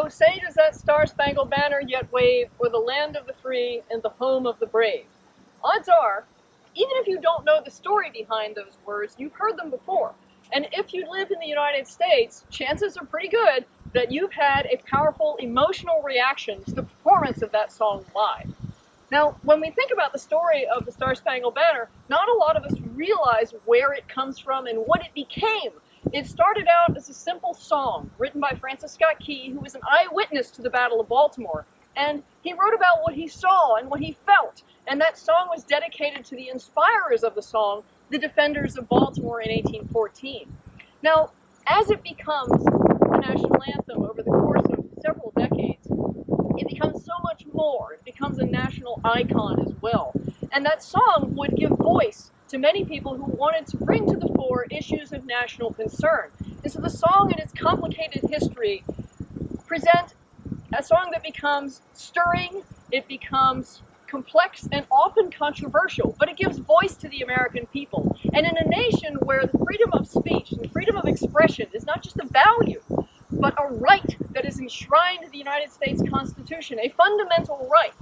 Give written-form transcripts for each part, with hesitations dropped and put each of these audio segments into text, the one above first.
Oh, say does that Star-Spangled Banner yet wave o'er the land of the free and the home of the brave. Odds are, even if you don't know the story behind those words, you've heard them before. And if you live in the United States, chances are pretty good that you've had a powerful emotional reaction to the performance of that song live. Now, when we think about the story of the Star-Spangled Banner, not a lot of us realize where it comes from and what it became. It started out as a simple song written by Francis Scott Key, who was an eyewitness to the Battle of Baltimore. And he wrote about what he saw and what he felt. And that song was dedicated to the inspirers of the song, the defenders of Baltimore in 1814. Now, as it becomes a national anthem over the course of several decades, it becomes so much more. It becomes a national icon as well. And that song would give voice to many people who wanted to bring to the fore issues of national concern. And so the song and its complicated history present a song that becomes stirring, it becomes complex and often controversial, but it gives voice to the American people. And in a nation where the freedom of speech and freedom of expression is not just a value, but a right that is enshrined in the United States Constitution, a fundamental right,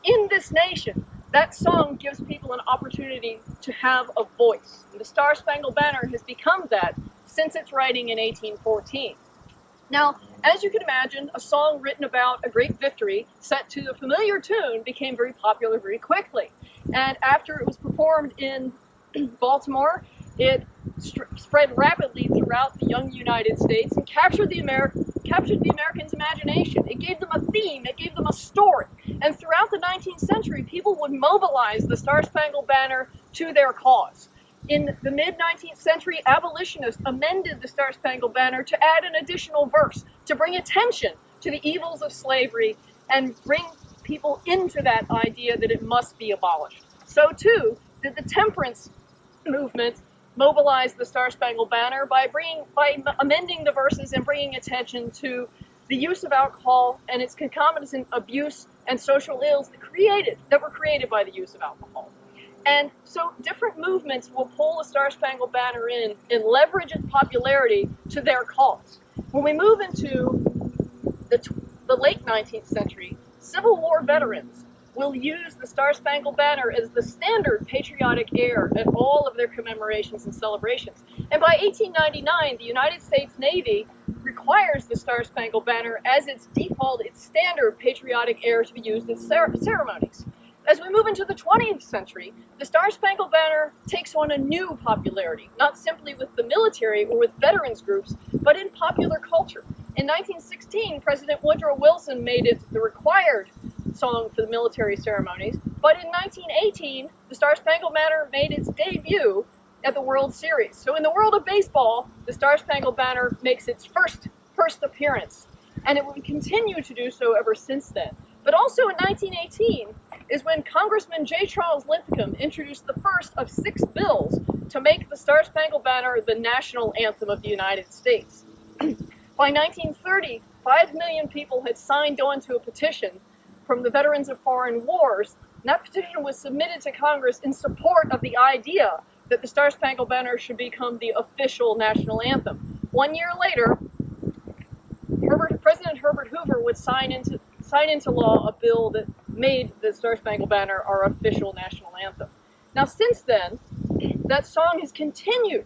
in this nation, that song gives people an opportunity to have a voice. And the Star-Spangled Banner has become that since its writing in 1814. Now, as you can imagine, a song written about a great victory set to a familiar tune became very popular very quickly. And after it was performed in Baltimore, it spread rapidly throughout the young United States and captured the Americans' imagination. It gave them a theme, it gave them a story. And throughout the 19th century, people would mobilize the Star-Spangled Banner to their cause. In the mid-19th century, abolitionists amended the Star-Spangled Banner to add an additional verse to bring attention to the evils of slavery and bring people into that idea that it must be abolished. So too did the temperance movement mobilize the Star-Spangled Banner by amending the verses and bringing attention to the use of alcohol and its concomitant abuse and social ills that were created by the use of alcohol. And so different movements will pull the Star-Spangled Banner in and leverage its popularity to their cause. When we move into the late 19th century, Civil War veterans will use the Star-Spangled Banner as the standard patriotic air at all of their commemorations and celebrations. And by 1899, the United States Navy requires the Star-Spangled Banner as its default, its standard patriotic air to be used in ceremonies. As we move into the 20th century, the Star-Spangled Banner takes on a new popularity, not simply with the military or with veterans groups, but in popular culture. In 1916, President Woodrow Wilson made it the required song for the military ceremonies, but in 1918, the Star-Spangled Banner made its debut at the World Series. So in the world of baseball, the Star-Spangled Banner makes its first appearance, and it will continue to do so ever since then. But also in 1918 is when Congressman J. Charles Linthicum introduced the first of 6 bills to make the Star-Spangled Banner the national anthem of the United States. By 1930, 5 million people had signed on to a petition from the veterans of foreign wars, and that petition was submitted to Congress in support of the idea that the Star-Spangled Banner should become the official national anthem. 1 year later, President Herbert Hoover would sign into law a bill that made the Star-Spangled Banner our official national anthem. Now, since then, that song has continued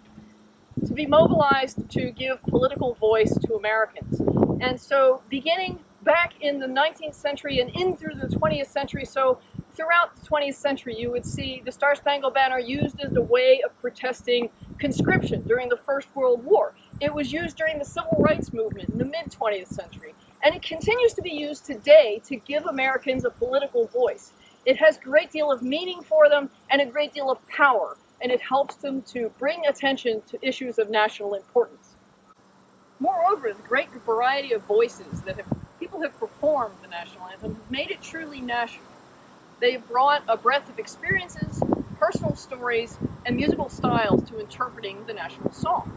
to be mobilized to give political voice to Americans. And so, beginning back in the 19th century and in through the 20th century, so throughout the 20th century, you would see the Star-Spangled Banner used as a way of protesting conscription during the First World War. It was used during the Civil Rights Movement in the mid-20th century. And it continues to be used today to give Americans a political voice. It has a great deal of meaning for them and a great deal of power, and it helps them to bring attention to issues of national importance. Moreover, the great variety of voices that people have performed the national anthem have made it truly national. They have brought a breadth of experiences, personal stories, and musical styles to interpreting the national song.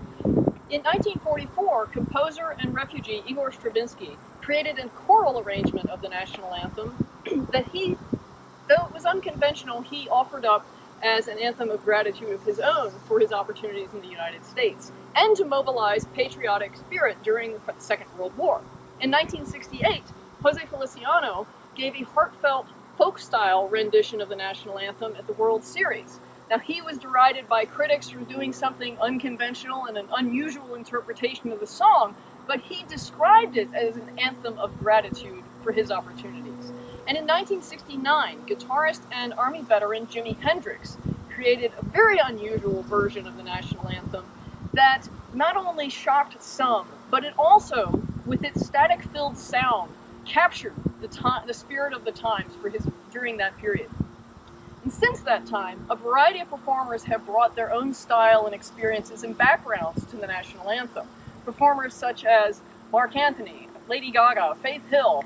In 1944, composer and refugee Igor Stravinsky created a choral arrangement of the national anthem that though it was unconventional, he offered up as an anthem of gratitude of his own for his opportunities in the United States and to mobilize patriotic spirit during the Second World War. In 1968, Jose Feliciano gave a heartfelt folk-style rendition of the national anthem at the World Series. Now, he was derided by critics for doing something unconventional and an unusual interpretation of the song, but he described it as an anthem of gratitude for his opportunities. And in 1969, guitarist and Army veteran Jimi Hendrix created a very unusual version of the national anthem that not only shocked some, but it also, with its static-filled sound, captured the spirit of the times during that period. And since that time, a variety of performers have brought their own style and experiences and backgrounds to the national anthem. Performers such as Mark Anthony, Lady Gaga, Faith Hill,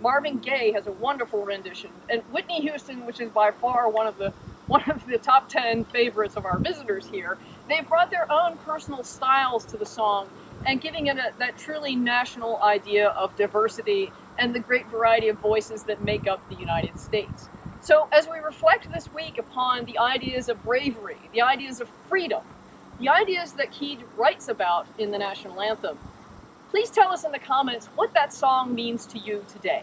Marvin Gaye has a wonderful rendition, and Whitney Houston, which is by far one of the top 10 favorites of our visitors here, they brought their own personal styles to the song and giving it that truly national idea of diversity and the great variety of voices that make up the United States. So as we reflect this week upon the ideas of bravery, the ideas of freedom, the ideas that Keed writes about in the national anthem, please tell us in the comments what that song means to you today.